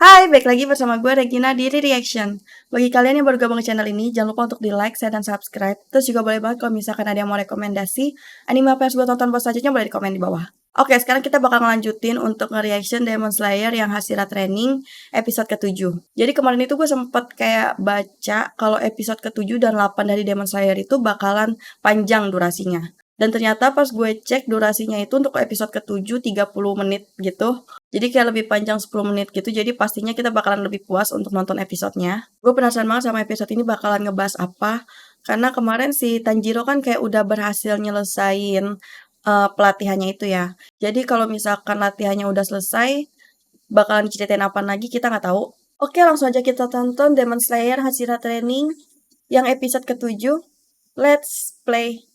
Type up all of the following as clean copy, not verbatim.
Hai, balik lagi bersama gue Regina di Reaction. Bagi kalian yang baru gabung ke channel ini, jangan lupa untuk di like, share, dan subscribe. Terus juga boleh banget kalau misalkan ada yang mau rekomendasi anime apa yang harus gue tonton buat selanjutnya, boleh di komen di bawah. Oke, sekarang kita bakal ngelanjutin untuk nge-reaction Demon Slayer yang Hashira Training episode ke-7. Jadi kemarin itu gue sempet kayak baca kalau episode ke-7 dan 8 dari Demon Slayer itu bakalan panjang durasinya. Dan ternyata pas gue cek durasinya itu untuk episode ke-7 30 menit gitu. Jadi kayak lebih panjang 10 menit gitu, jadi pastinya kita bakalan lebih puas untuk nonton episodenya. Gue penasaran banget sama episode ini bakalan ngebahas apa, karena kemarin si Tanjiro kan kayak udah berhasil nyelesain pelatihannya itu ya. Jadi kalau misalkan latihannya udah selesai, bakalan ceritain apa lagi kita nggak tahu. Oke, langsung aja kita tonton Demon Slayer Hashira Training yang episode ke-7. Let's play.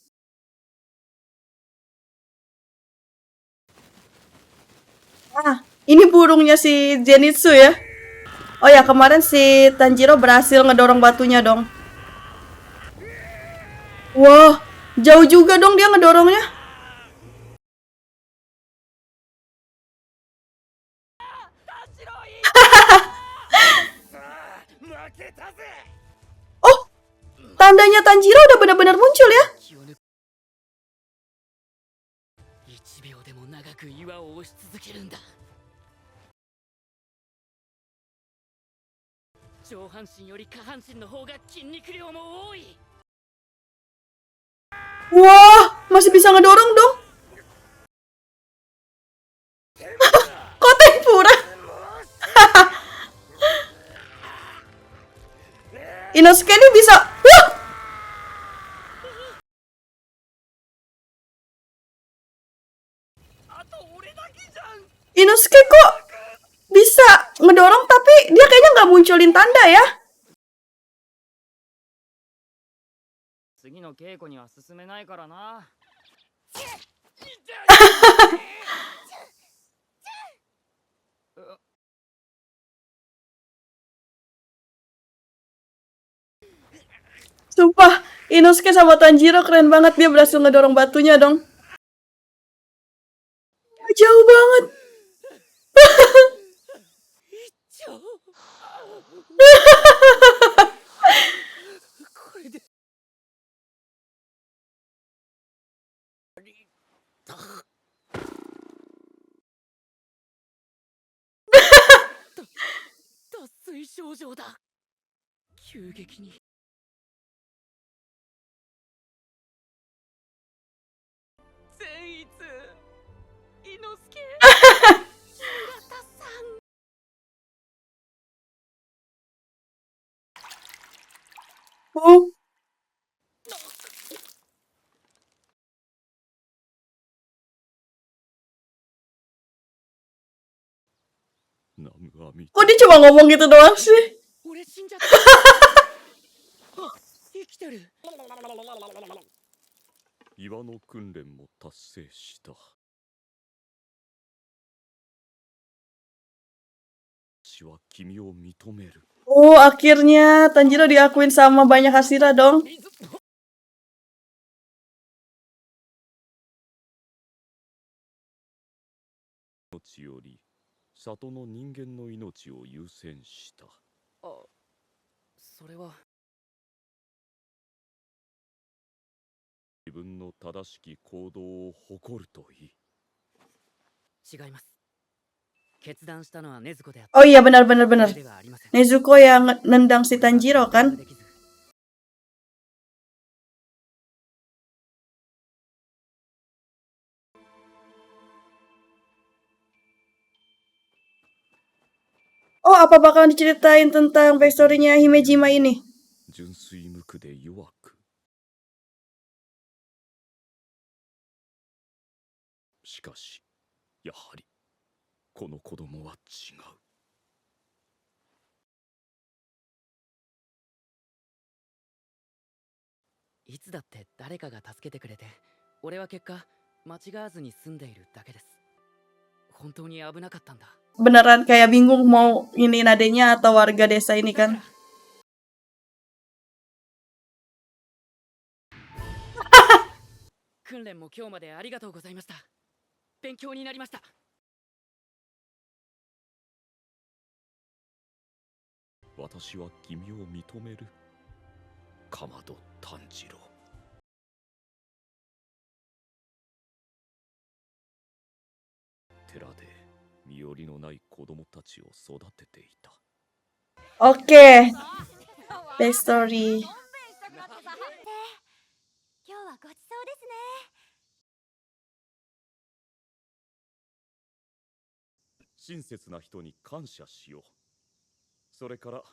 Ah, ini burungnya si Zenitsu ya. Oh ya, kemarin si Tanjiro berhasil ngedorong batunya dong. Wah, jauh juga dong dia ngedorongnya. Oh, tandanya Tanjiro udah benar-benar muncul ya. Wah, masih bisa ngedorong dong. Kok tempura? Inosuke ini bisa. Wah, Inosuke kok bisa ngedorong tapi dia kayaknya nggak munculin tanda ya. Sumpah, Inosuke sama Tanjiro keren banget, dia berhasil ngedorong batunya dong. Jauh banget. Oh, kok dia cuma ngomong gitu doang sih? Oh, akhirnya Tanjiro diakuin sama banyak Hashira dong. Oh iya, benar-benar benar. Nezuko yang nendang si Tanjiro kan? Oh, apa bakalan diceritain tentang backstory-nya Himejima ini? Beneran kayak bingung mau ini nadenya atau warga desa ini kan? 私は君を認める。かまど炭治郎。寺で身寄りのない子供たちを育てていた。Oke, backstory. 今日はごちそうですね。親切な人に感謝しよう。それからそ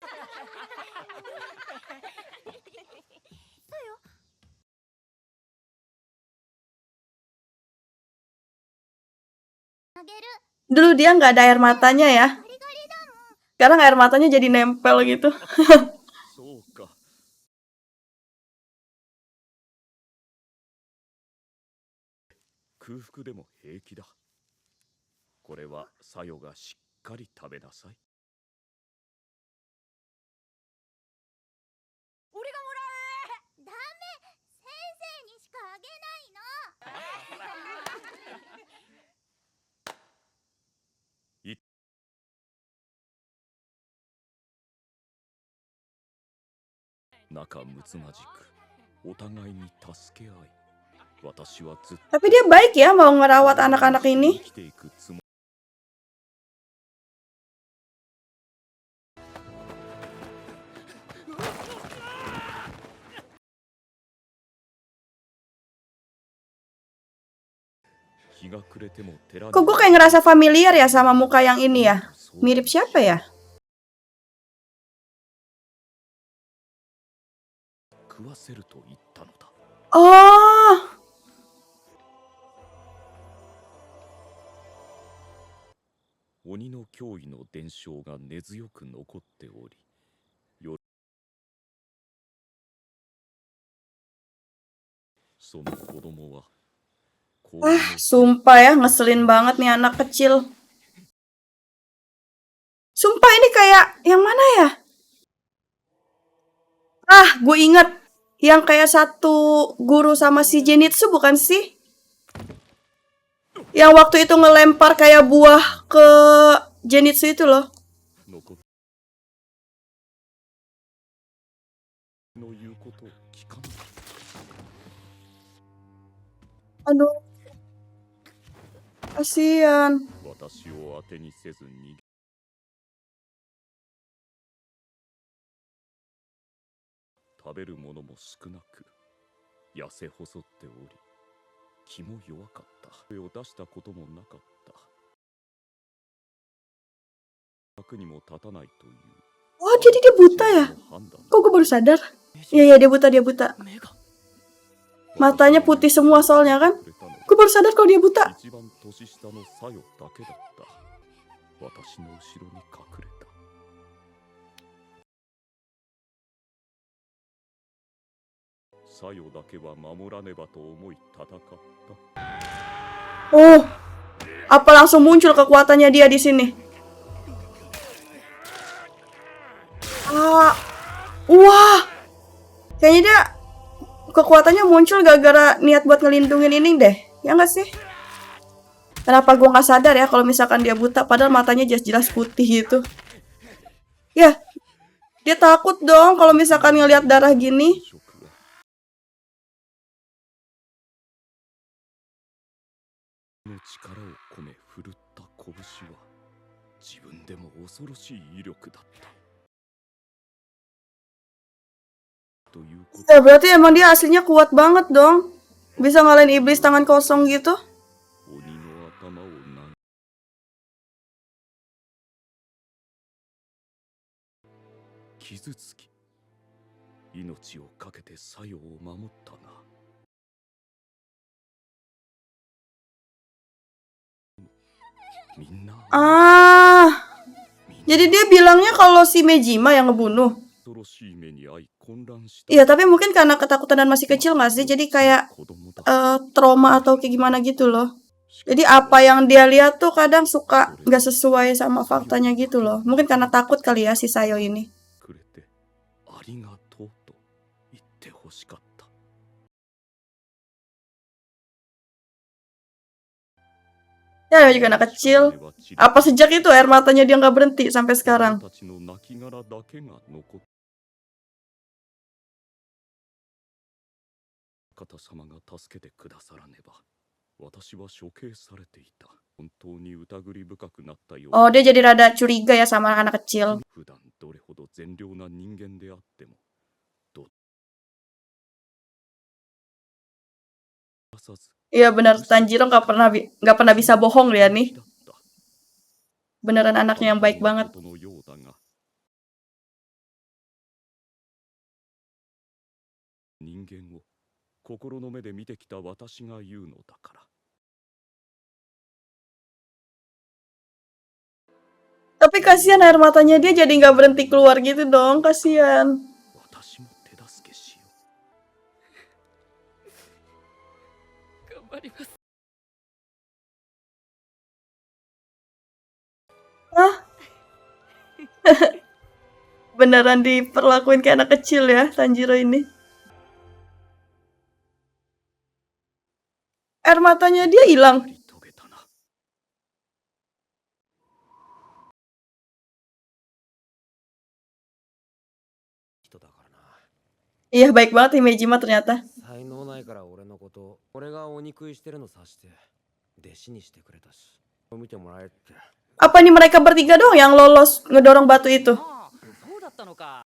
うよ。あげる。 Dulu dia nggak ada air matanya ya. ガリガリだもん。 Sekarang air matanya jadi nempel gitu. そうか。空腹でも平気だ。これはさよがしっかり食べなさい。俺がもらう。ダメ。先生にしかあげないの。仲睦まじくお互いに助け合い、私はずっ Tapi dia baik ya mau ngerawat anak-anak と生 ini. きていくつもり。日が暮れても寺に Kok gue kayak ngerasa familiar ya sama muka yang ini ya? Mirip siapa ya? 食わせると言ったのだ。 Oh, 鬼の脅威の伝承が根強く残っており、その子供は sumpah ya ngeselin banget nih anak kecil. Sumpah ini kayak yang mana ya? Gue inget yang kayak satu guru sama si Zenitsu bukan sih? Yang waktu itu ngelempar kayak buah ke Zenitsu itu loh. の言うことを聞かない。 Aduh, kasihan. 私を当てにせず逃げ。食べるものも少なく、痩せ細っており、気も弱かった。声を出したこともなかった。役にも立たないという。 Oh, jadi dia buta ya? Kok gue baru sadar? Iya, dia buta, dia buta. Matanya putih semua soalnya kan? Gue baru sadar kalau dia buta. 一番年下のサヨだけだった。私の後ろに隠れた。サヨだけは守らねばと思い戦った。 Oh, apa langsung muncul kekuatannya dia di sini? Wah, kayaknya dia kekuatannya muncul gara-gara niat buat ngelindungin ini deh, ya nggak sih? Kenapa gue nggak sadar ya kalau misalkan dia buta, padahal matanya jelas-jelas putih gitu. Ya, dia takut dong kalau misalkan ngelihat darah gini. の力を込め振るった拳は自分でも恐ろしい威力だった。ということ Ya berarti emang dia aslinya kuat banget dong. Bisa ngalahin iblis tangan kosong gitu. 鬼の頭を投げ、傷つき、命をかけてサヨを守ったな。みんな Jadi dia bilangnya kalau si Mejima yang ngebunuh. 恐ろしい目に遭い混乱した。 Iya, tapi mungkin karena ketakutan dan masih kecil nggak sih? Jadi kayak 子供だ。 trauma atau kayak gimana gitu loh. Jadi apa yang dia lihat tuh kadang suka nggak sesuai sama faktanya gitu loh. Mungkin karena takut kali ya si Sayo ini. くれてありがとうと言ってほしかった。Ya, namanya juga anak kecil. Apa sejak itu air matanya dia nggak berhenti sampai sekarang? たちの亡骸だけが残った方様が助けてくださらねば私は処刑されていた本当に疑り深くなったよう Oh, dia jadi rada curiga ya sama anak kecil. 普段どれほど善良な人間であってもどさず Iya benar, Tanjiro nggak pernah bisa bohong dia nih. Beneran anaknya yang baik banget. ことのようだが人間を心の目で見てきた私が言うのだから Tapi kasihan air matanya dia jadi nggak berhenti keluar gitu dong, kasihan. 私も手助けしよう頑張ります。 Hah? Beneran diperlakuin kayak anak kecil ya, Tanjiro ini. Air matanya dia hilang. やり遂げたな 人だからな。 Iya baik banget Himejima ternyata. 才能ないから俺のこと俺がお憎いしてるの察して弟子にしてくれたし見てもらえって。 Apa nih mereka bertiga dong yang lolos ngedorong batu itu? ああ、そうだったのか。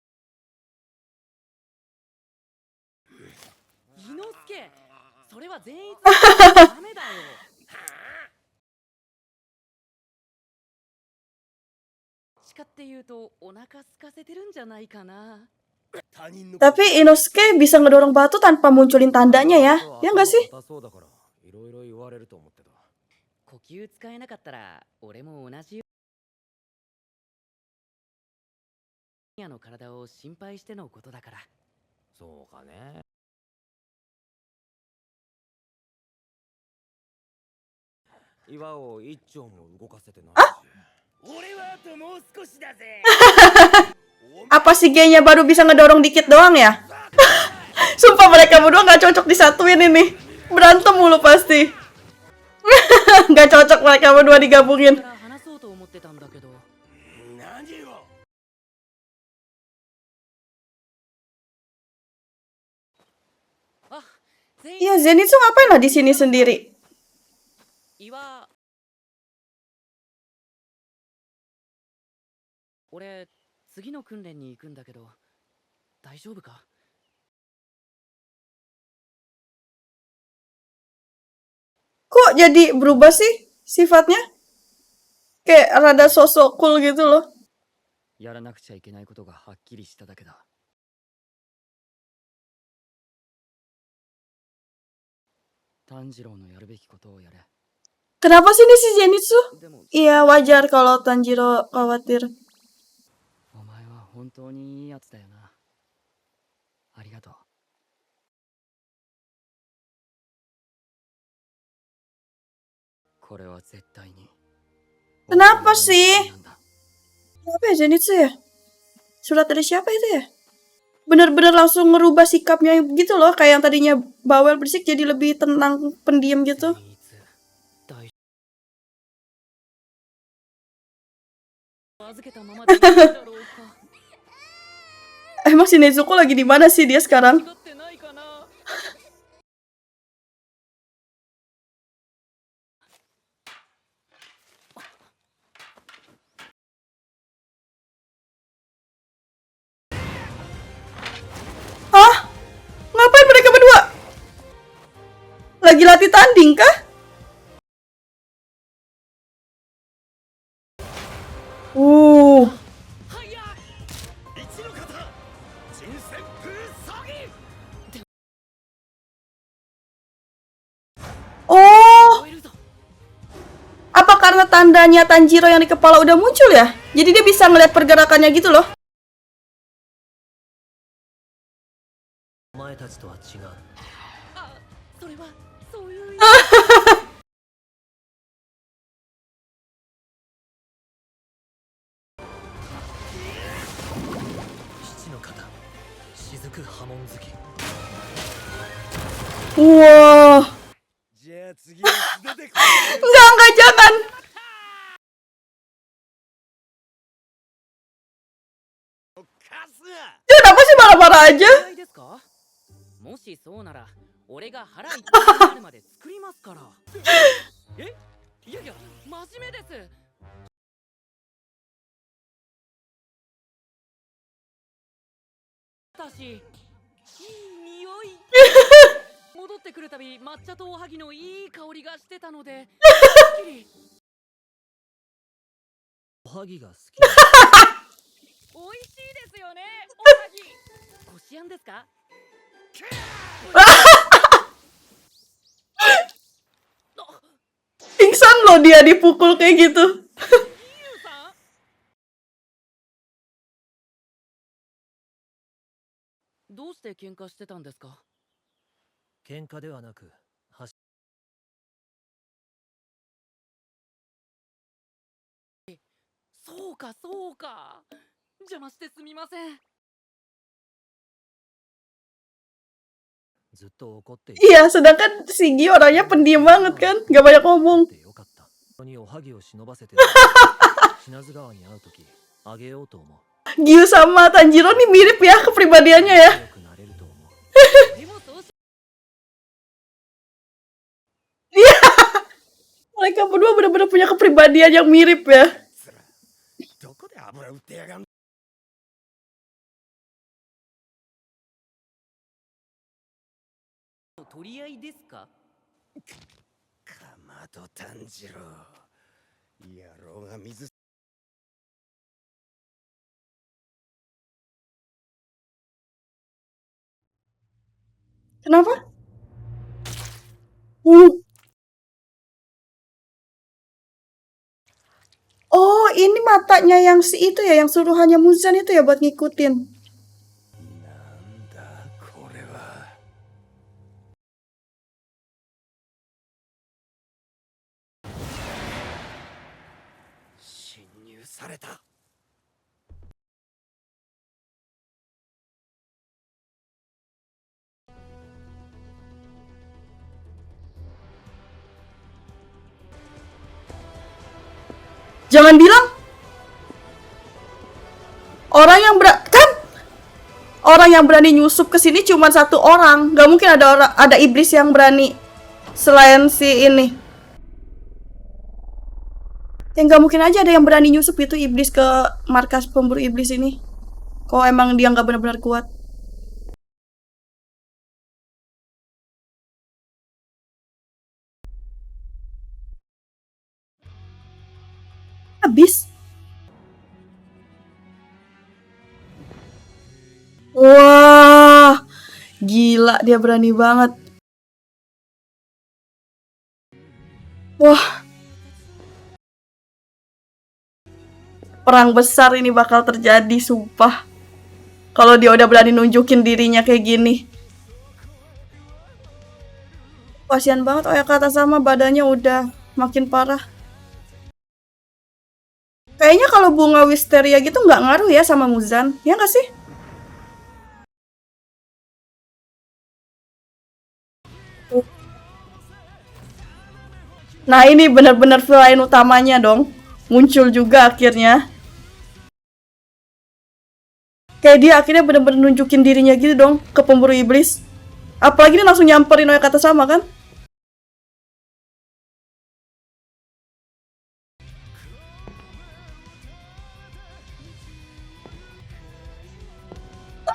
伊之助、それは善逸ダメだよ。誓って言うとお腹空かせてるんじゃないかな。 Tapi Inosuke bisa ngedorong batu tanpa munculin tandanya ya. Ya nggak sih? そうだからいろいろ言われると思ってた。呼吸使えなかったら俺も同じよ。ミヤの体を心配してのことだから。そうかね。岩を一丁も動かせてないし。俺はあともう少しだぜ。 Apa si G-nya baru bisa ngedorong dikit doang ya? Sumpah mereka berdua nggak cocok disatuin ini. Berantem mulu pasti. Nggak cocok mereka berdua digabungin. から話そうと思ってたんだけど。何を。 あ、善 Iya Zenitsu ngapain lah di sini sendiri? 岩。俺次の訓練に行くんだけど大丈夫か？ Kok jadi berubah sih sifatnya? Kayak rada sosok cool gitu loh. やらなくちゃいけないことがはっきりしただけだ。炭治郎のやるべきことをやれ。 Kenapa sih ini si Zenitsu? でも Iya wajar kalau Tanjiro khawatir. お前は本当にいいやつだよな。ありがとう。これは絶対に。 Kenapa sih? なんだ。 Kenapa ya Zenitsu ya? Surat dari siapa itu ya? Bener-bener langsung ngerubah sikapnya gitu loh. Kayak yang tadinya bawel berisik jadi lebih tenang, pendiam gitu. 善逸大預けたままでいいんだろうか。 Emang si Nezuko lagi di mana sih dia sekarang? 違ってないかな。 Hah? Ngapain mereka berdua? Lagi latih tanding kah? Uh. Oh, 超えるぞ。 apa karena tandanya Tanjiro yang di kepala udah muncul ya? Jadi dia bisa ngeliat pergerakannya gitu loh. お前たちとは違う。あ、それはそういう。七の肩、雫波紋月。 Wah. じゃあ次は素手で。 Enggak, jangan. Kenapa sih marah-marah aja? お願いですか？もしそうなら俺が腹いっぱいになるまで作りますから。え？いやいや、真面目です。私、いい匂い。戻ってくるたび抹茶とおはぎのいい香りがしてたので、すっきりおはぎが好き。美味しいですよね、おはぎ。こしあんですか？ Pingsan loh dia dipukul kayak gitu. ゆうさん、どうして喧嘩してたんですか？喧嘩ではなく、そうかそうか。邪魔してすみません。ずっと怒ってい Iya, sedangkan si Gi orangnya pendiam banget kan, gak banyak ngomong. てよかった。人におはぎを忍ばせて品津川に会うときあげようと思う。 Gyu sama Tanjiro nih mirip ya kepribadiannya ya. 強くなれると思う。でもそうし Mereka berdua benar-benar punya kepribadian yang mirip ya. どこで油売ってやがん。取り合いですか？かまど炭治郎。野郎が水。 Kenapa? Oh, ini matanya yang si itu ya, yang suruhannya Muzan itu ya buat ngikutin. なんだこれは。侵入された。 Jangan bilang orang yang berani nyusup ke sini cuma satu orang. Gak mungkin ada iblis yang berani selain si ini. Yang gak mungkin aja ada yang berani nyusup itu iblis ke markas pemburu iblis ini. Kok emang dia gak benar-benar kuat. Habis. Wah, gila dia berani banget. Wah, perang besar ini bakal terjadi, sumpah. Kalau dia udah berani nunjukin dirinya kayak gini. Kasian banget Oyakata sama badannya udah makin parah. Kayaknya kalau bunga wisteria gitu nggak ngaruh ya sama Muzan, ya nggak sih? Nah ini benar-benar villain utamanya dong, muncul juga akhirnya. Kayak dia akhirnya benar-benar nunjukin dirinya gitu dong ke pemburu iblis. Apalagi dia langsung nyamperin Oyakata sama kan?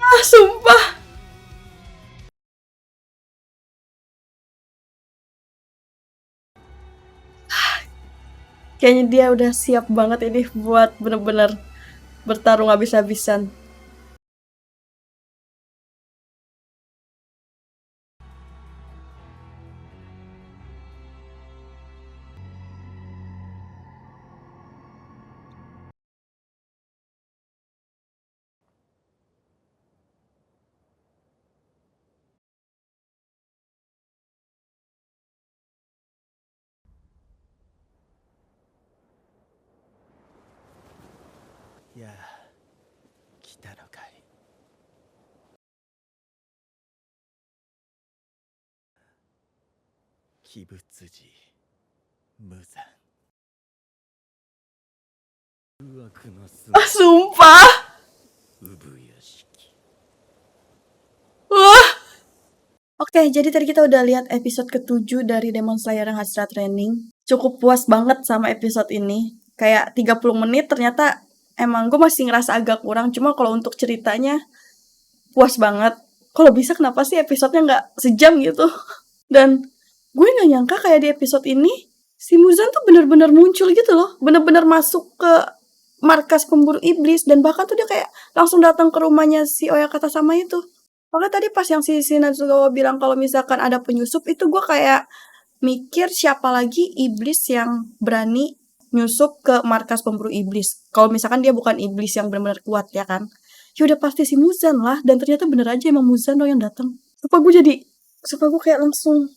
Ah, sumpah. Kayaknya dia udah siap banget ini buat bener-bener bertarung habis-habisan. Ya, 来たのかい。鬼物寺無惨。悪のす Ah, sumpah. Wah. Oke, jadi tadi kita udah lihat episode ke-7 dari Demon Slayer yang Hashira Training. Cukup puas banget sama episode ini. Kayak 30 menit ternyata emang gue masih ngerasa agak kurang. Cuma kalau untuk ceritanya puas banget. Kalau bisa kenapa sih episodenya nggak sejam gitu. Dan gue nggak nyangka kayak di episode ini si Muzan tuh bener-bener muncul gitu loh. Bener-bener masuk ke markas pemburu iblis. Dan bahkan tuh dia kayak langsung datang ke rumahnya si Oyakata sama itu. Makanya tadi pas yang si Natsugawa bilang kalau misalkan ada penyusup, itu gue kayak mikir siapa lagi iblis yang berani nyusup ke markas pemburu iblis. Kalau misalkan dia bukan iblis yang benar-benar kuat ya kan. Ya udah pasti si Muzan lah. Dan ternyata bener aja emang Muzan loh yang datang. Sumpah gue kayak langsung.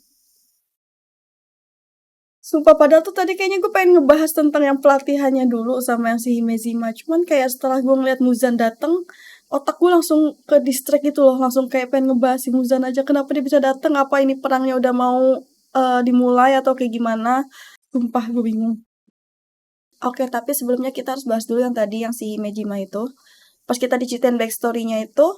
Sumpah padahal tuh tadi kayaknya gue pengen ngebahas tentang yang pelatihannya dulu sama yang si Himezima. Cuman kayak setelah gue ngeliat Muzan datang, otak gue langsung ke distract gitu loh. Langsung kayak pengen ngebahas si Muzan aja. Kenapa dia bisa datang? Apa ini perangnya udah mau dimulai atau kayak gimana? Sumpah gue bingung. Oke, tapi sebelumnya kita harus bahas dulu yang tadi yang si Himejima itu. Pas kita diceritain backstory-nya itu,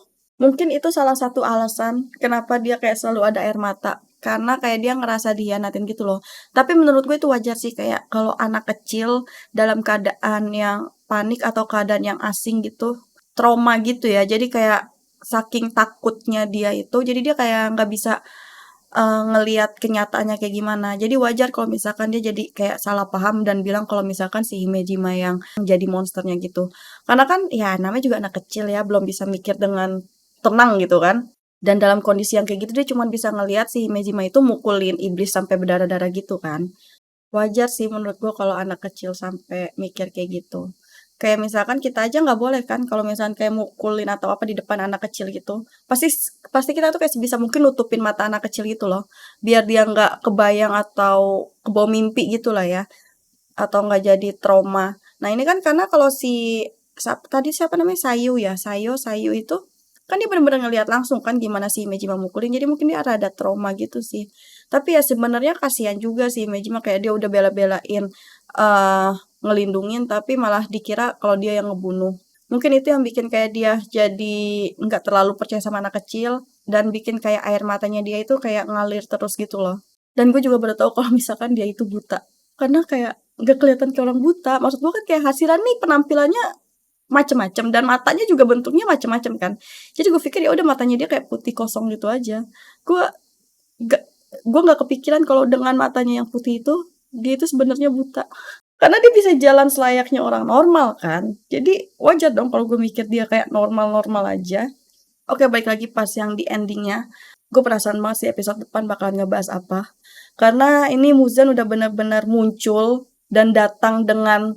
mungkin itu salah satu alasan kenapa dia kayak selalu ada air mata. Karena kayak dia ngerasa dihianatin gitu loh. Tapi menurut gue itu wajar sih, kayak kalau anak kecil dalam keadaan yang panik atau keadaan yang asing gitu, trauma gitu ya. Jadi kayak saking takutnya dia itu, jadi dia kayak nggak bisa ngelihat kenyataannya kayak gimana. Jadi wajar kalau misalkan dia jadi kayak salah paham dan bilang kalau misalkan si Himejima yang jadi monsternya gitu. Karena kan ya namanya juga anak kecil ya, belum bisa mikir dengan tenang gitu kan. Dan dalam kondisi yang kayak gitu dia cuma bisa ngelihat si Himejima itu mukulin iblis sampai berdarah-darah gitu kan. Wajar sih menurut gue kalau anak kecil sampai mikir kayak gitu. Kayak misalkan kita aja nggak boleh kan kalau misalkan kayak mukulin atau apa di depan anak kecil gitu. Pasti kita tuh kayak sebisa mungkin nutupin mata anak kecil gitu loh. Biar dia nggak kebayang atau kebawa mimpi gitu lah ya. Atau nggak jadi trauma. Nah ini kan karena kalau tadi siapa namanya Sayu itu kan dia benar-benar ngelihat langsung kan gimana si Himejima mukulin. Jadi mungkin dia ada trauma gitu sih. Tapi ya sebenarnya kasihan juga sih Himejima, kayak dia udah bela-belain ngelindungin tapi malah dikira kalau dia yang ngebunuh. Mungkin itu yang bikin kayak dia jadi nggak terlalu percaya sama anak kecil dan bikin kayak air matanya dia itu kayak ngalir terus gitu loh. Dan gue juga baru tahu kalau misalkan dia itu buta. Karena kayak nggak kelihatan kayak orang buta. Maksud gue kan kayak Hashira nih penampilannya macem-macem dan matanya juga bentuknya macem-macem kan. Jadi gue pikir ya udah matanya dia kayak putih kosong gitu aja. Gue nggak kepikiran kalau dengan matanya yang putih itu dia itu sebenarnya buta. Karena dia bisa jalan selayaknya orang normal kan. Jadi wajar dong kalau gue mikir dia kayak normal-normal aja. Oke, balik lagi pas yang di endingnya. Gue penasaran banget sih episode depan bakalan ngebahas apa. Karena ini Muzan udah benar-benar muncul dan datang dengan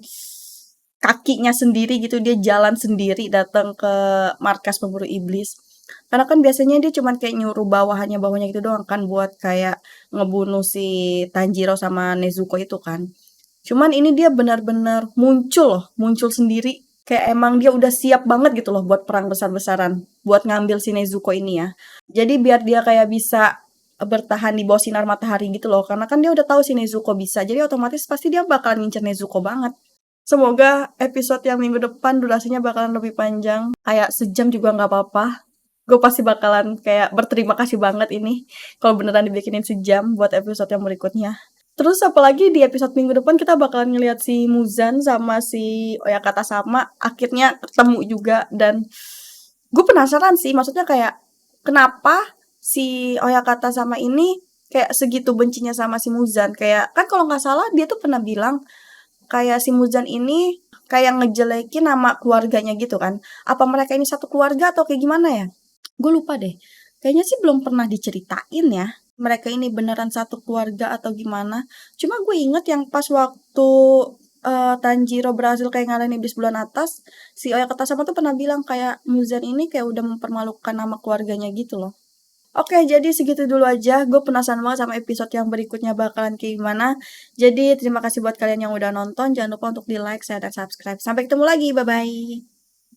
kakinya sendiri gitu. Dia jalan sendiri datang ke markas pemburu iblis. Karena kan biasanya dia cuman kayak nyuruh bawahnya gitu doang kan buat kayak ngebunuh si Tanjiro sama Nezuko itu kan. Cuman ini dia benar-benar muncul sendiri. Kayak emang dia udah siap banget gitu loh buat perang besar-besaran. Buat ngambil si Nezuko ini ya. Jadi biar dia kayak bisa bertahan di bawah sinar matahari gitu loh. Karena kan dia udah tahu si Nezuko bisa. Jadi otomatis pasti dia bakalan ngincer Nezuko banget. Semoga episode yang minggu depan durasinya bakalan lebih panjang. Kayak sejam juga nggak apa-apa. Gue pasti bakalan kayak berterima kasih banget ini. Kalau beneran dibikinin sejam buat episode yang berikutnya. Terus apalagi di episode minggu depan kita bakalan ngeliat si Muzan sama si Oyakata sama akhirnya ketemu juga. Dan gue penasaran sih, maksudnya kayak kenapa si Oyakata sama ini kayak segitu bencinya sama si Muzan. Kayak kan kalau nggak salah dia tuh pernah bilang kayak si Muzan ini kayak ngejelekin nama keluarganya gitu kan. Apa mereka ini satu keluarga atau kayak gimana ya? Gue lupa deh. Kayaknya sih belum pernah diceritain ya. Mereka ini beneran satu keluarga atau gimana. Cuma gue inget yang pas waktu Tanjiro berhasil kayak ngalahin iblis bulan atas, si Oyakata sama tuh pernah bilang kayak Muzan ini kayak udah mempermalukan nama keluarganya gitu loh. Oke, jadi segitu dulu aja. Gue penasaran banget sama episode yang berikutnya bakalan kayak gimana. Jadi terima kasih buat kalian yang udah nonton. Jangan lupa untuk di like, share, dan subscribe. Sampai ketemu lagi. Bye-bye.